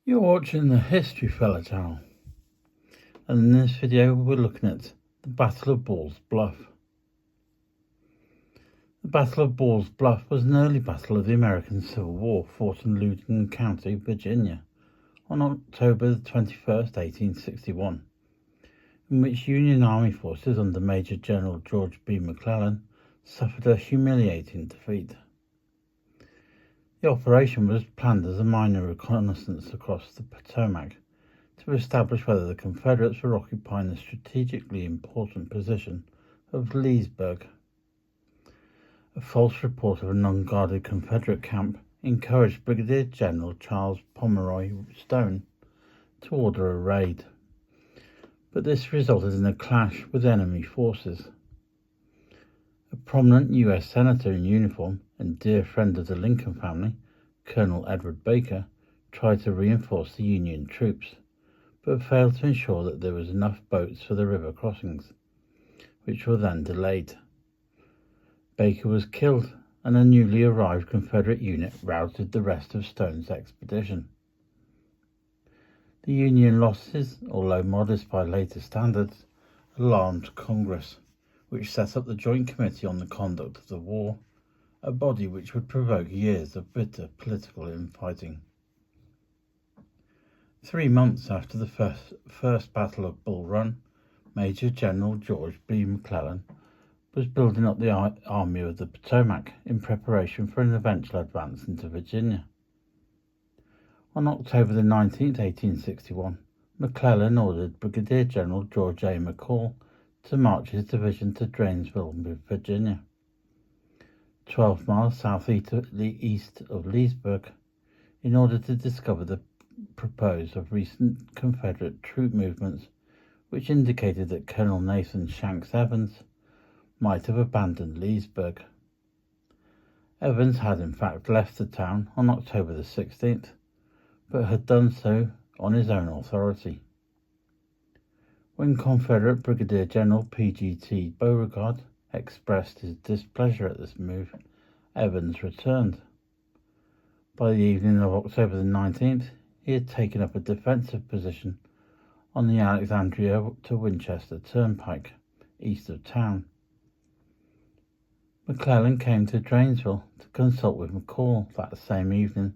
You're watching the History Fella channel, and in this video we're looking at the Battle of Bluff. The Battle of Bluff was an early battle of the American Civil War fought in Loudoun County, Virginia, on October 21st, 1861, in which Union Army forces under Major General George B. McClellan suffered a humiliating defeat. The operation was planned as a minor reconnaissance across the Potomac to establish whether the Confederates were occupying the strategically important position of Leesburg. A false report of an unguarded Confederate camp encouraged Brigadier General Charles Pomeroy Stone to order a raid, but this resulted in a clash with enemy forces. A prominent U.S. Senator in uniform and dear friend of the Lincoln family, Colonel Edward Baker, tried to reinforce the Union troops, but failed to ensure that there was enough boats for the river crossings, which were then delayed. Baker was killed, and a newly arrived Confederate unit routed the rest of Stone's expedition. The Union losses, although modest by later standards, alarmed Congress, which set up the Joint Committee on the Conduct of the War, a body which would provoke years of bitter political infighting. 3 months after the first Battle of Bull Run, Major General George B. McClellan was building up the Army of the Potomac in preparation for an eventual advance into Virginia. On October 19, 1861, McClellan ordered Brigadier General George A. McCall to march his division to Drainesville, Virginia, 12 miles southeast of Leesburg, in order to discover the proposed of recent Confederate troop movements, which indicated that Colonel Nathan Shanks Evans might have abandoned Leesburg. Evans had in fact left the town on October the 16th, but had done so on his own authority. When Confederate Brigadier General P.G.T. Beauregard expressed his displeasure at this move, Evans returned. By the evening of October the 19th, he had taken up a defensive position on the Alexandria to Winchester Turnpike, east of town. McClellan came to Drainesville to consult with McCall that same evening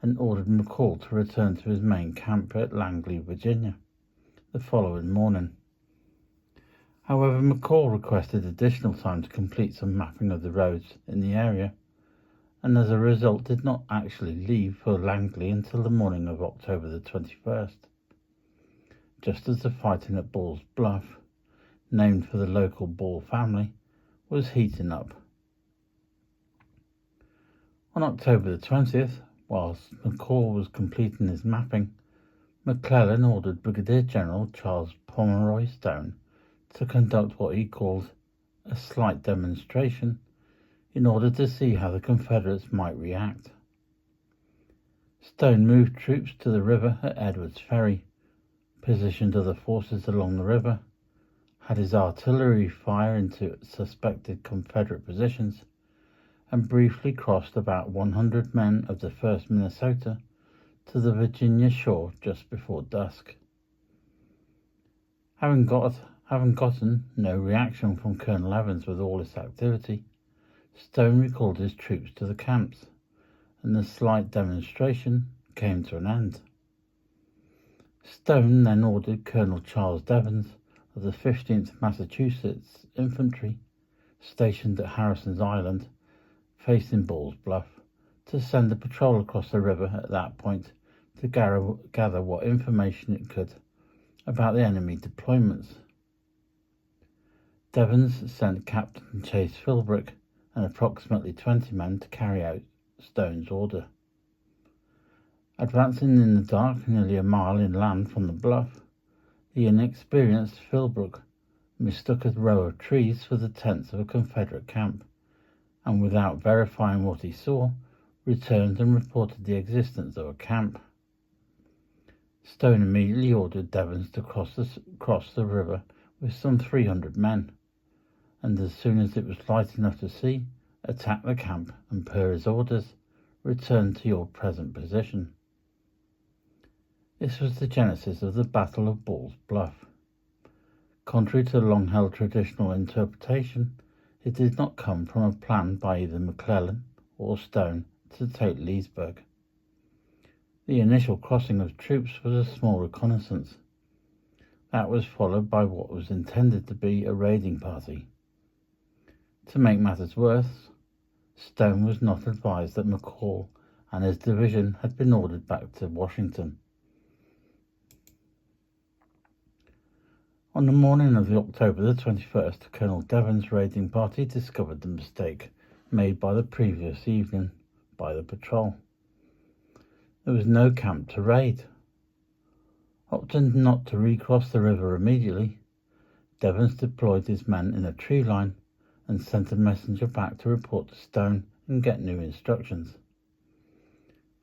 and ordered McCall to return to his main camp at Langley, Virginia, the following morning. However, McCall requested additional time to complete some mapping of the roads in the area, and as a result did not actually leave for Langley until the morning of October the 21st, just as the fighting at Ball's Bluff, named for the local Ball family, was heating up. On October the 20th, whilst McCall was completing his mapping, McClellan ordered Brigadier General Charles Pomeroy Stone to conduct what he called a slight demonstration in order to see how the Confederates might react. Stone moved troops to the river at Edwards Ferry, positioned other forces along the river, had his artillery fire into suspected Confederate positions, and briefly crossed about 100 men of the 1st Minnesota to the Virginia shore just before dusk. Having gotten no reaction from Colonel Evans with all this activity, Stone recalled his troops to the camps, and the slight demonstration came to an end. Stone then ordered Colonel Charles Devens of the 15th Massachusetts Infantry, stationed at Harrison's Island, facing Ball's Bluff, to send a patrol across the river at that point to gather what information it could about the enemy deployments. Devens sent Captain Chase Philbrick and approximately 20 men to carry out Stone's order. Advancing in the dark nearly a mile inland from the bluff, the inexperienced Philbrick mistook a row of trees for the tents of a Confederate camp, and without verifying what he saw, returned and reported the existence of a camp. Stone immediately ordered Devens to cross the river with some 300 men, and as soon as it was light enough to see, attack the camp and, per his orders, return to your present position. This was the genesis of the Battle of Bluff. Contrary to long-held traditional interpretation, it did not come from a plan by either McClellan or Stone to take Leesburg. The initial crossing of troops was a small reconnaissance. That was followed by what was intended to be a raiding party. To make matters worse, Stone was not advised that McCall and his division had been ordered back to Washington. On the morning of October the 21st, Colonel Devon's raiding party discovered the mistake made by the previous evening by the patrol. There was no camp to raid. Opting not to recross the river immediately, Devons deployed his men in a tree line and sent a messenger back to report to Stone and get new instructions.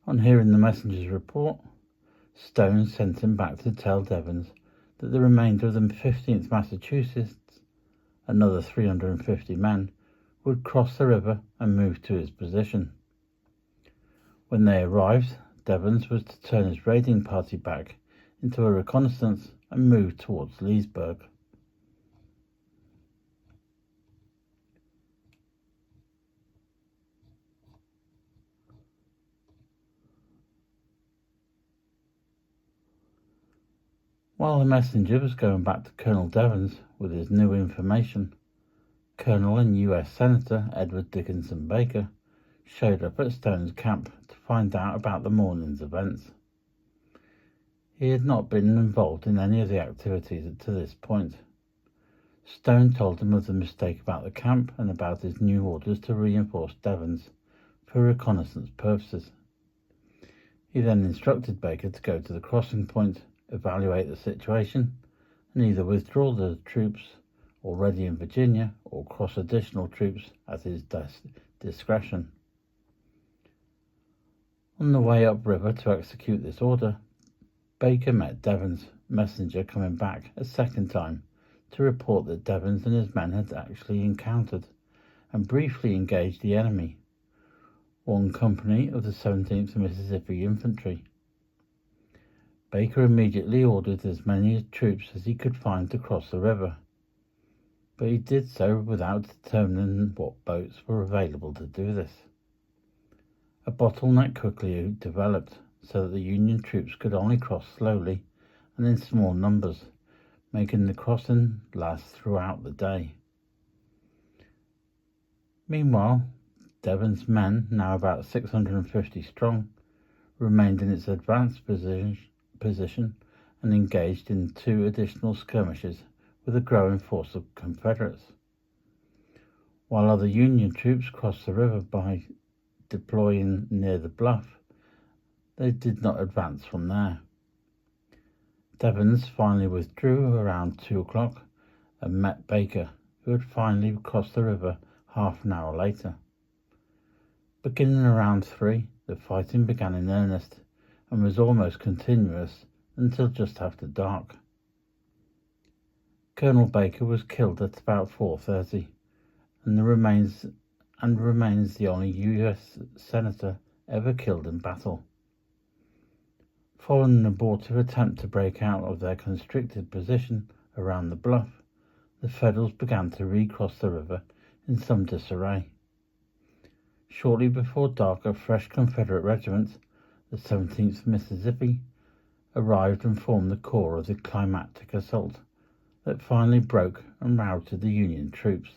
On hearing the messenger's report, Stone sent him back to tell Devons that the remainder of the 15th Massachusetts, another 350 men, would cross the river and move to his position. When they arrived, Devons was to turn his raiding party back into a reconnaissance and move towards Leesburg. While the messenger was going back to Colonel Devons with his new information, Colonel and U.S. Senator Edward Dickinson Baker showed up at Stone's camp to find out about the morning's events. He had not been involved in any of the activities to this point. Stone told him of the mistake about the camp and about his new orders to reinforce Devons for reconnaissance purposes. He then instructed Baker to go to the crossing point, evaluate the situation, and either withdraw the troops already in Virginia or cross additional troops at his discretion. On the way upriver to execute this order, Baker met Devons' messenger coming back a second time to report that Devons and his men had actually encountered and briefly engaged the enemy, one company of the 17th Mississippi Infantry. Baker immediately ordered as many troops as he could find to cross the river, but he did so without determining what boats were available to do this. A bottleneck quickly developed so that the Union troops could only cross slowly and in small numbers, making the crossing last throughout the day. Meanwhile, Devon's men, now about 650 strong, remained in its advanced position and engaged in 2 additional skirmishes with a growing force of Confederates. While other Union troops crossed the river by deploying near the bluff, they did not advance from there. Devons finally withdrew around 2 o'clock and met Baker, who had finally crossed the river half an hour later. Beginning around 3, the fighting began in earnest and was almost continuous until just after dark. Colonel Baker was killed at about 4:30, and remains the only U.S. senator ever killed in battle. Following an abortive attempt to break out of their constricted position around the bluff, the Federals began to recross the river in some disarray. Shortly before dark, a fresh Confederate regiment, the 17th Mississippi, arrived and formed the core of the climactic assault that finally broke and routed the Union troops.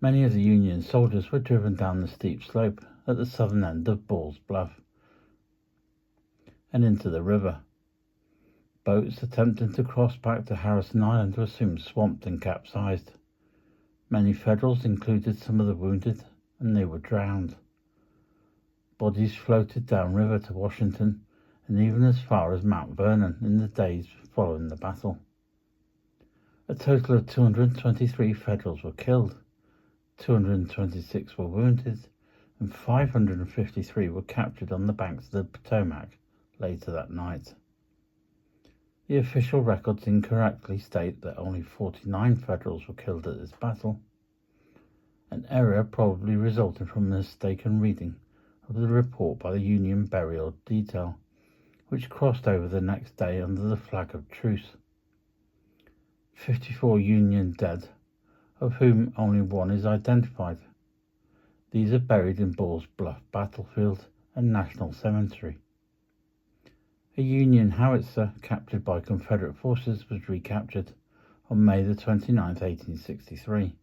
Many of the Union soldiers were driven down the steep slope at the southern end of Ball's Bluff and into the river. Boats attempting to cross back to Harrison Island were soon swamped and capsized. Many Federals included some of the wounded, and they were drowned. Bodies floated downriver to Washington and even as far as Mount Vernon in the days following the battle. A total of 223 Federals were killed, 226 were wounded, and 553 were captured on the banks of the Potomac later that night. The official records incorrectly state that only 49 Federals were killed at this battle, an error probably resulting from a mistaken reading of the report by the Union Burial Detail, which crossed over the next day under the flag of truce. 54 Union dead, of whom only one is identified. These are buried in Ball's Bluff Battlefield and National Cemetery. A Union howitzer captured by Confederate forces was recaptured on May 29, 1863,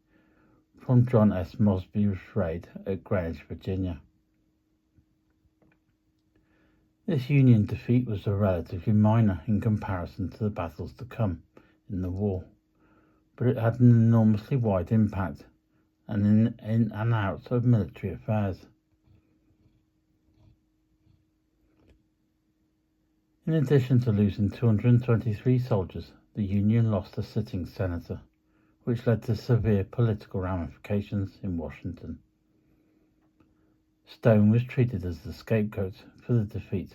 from John S. Mosby's raid at Greenwich, Virginia. This Union defeat was relatively minor in comparison to the battles to come in the war, but it had an enormously wide impact and in and out of military affairs. In addition to losing 223 soldiers, the Union lost a sitting senator, which led to severe political ramifications in Washington. Stone was treated as the scapegoat for the defeat,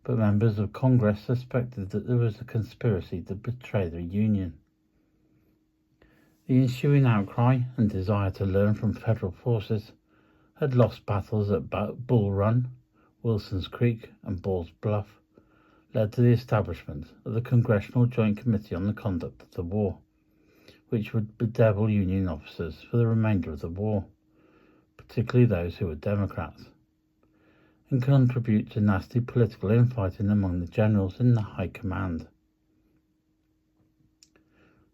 but members of Congress suspected that there was a conspiracy to betray the Union. The ensuing outcry and desire to learn from federal forces had lost battles at Bull Run, Wilson's Creek, and Ball's Bluff, led to the establishment of the Congressional Joint Committee on the Conduct of the War, which would bedevil Union officers for the remainder of the war, particularly those who were Democrats, and contribute to nasty political infighting among the generals in the high command.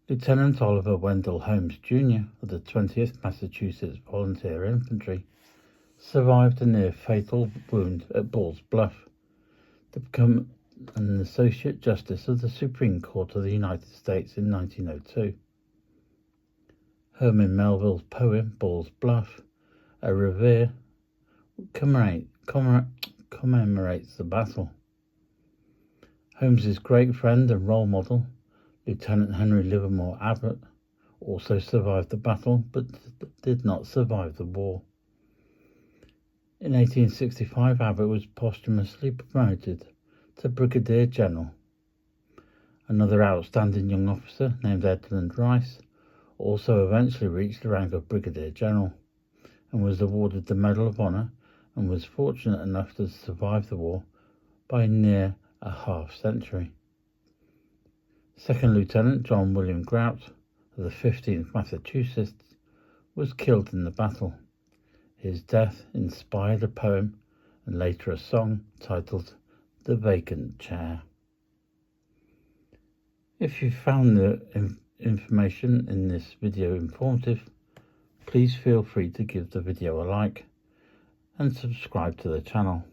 Lieutenant Oliver Wendell Holmes, Jr. of the 20th Massachusetts Volunteer Infantry survived a near-fatal wound at Ball's Bluff to become an Associate Justice of the Supreme Court of the United States in 1902. Herman Melville's poem, Ball's Bluff, a revere, commemorates the battle. Holmes's great friend and role model, Lieutenant Henry Livermore Abbott, also survived the battle but did not survive the war. In 1865, Abbott was posthumously promoted to Brigadier General. Another outstanding young officer named Edmund Rice also eventually reached the rank of Brigadier General and was awarded the Medal of Honor, and was fortunate enough to survive the war by near a half-century. Second Lieutenant John William Grout of the 15th Massachusetts was killed in the battle. His death inspired a poem and later a song titled The Vacant Chair. If you found the information in this video informative, please feel free to give the video a like and subscribe to the channel.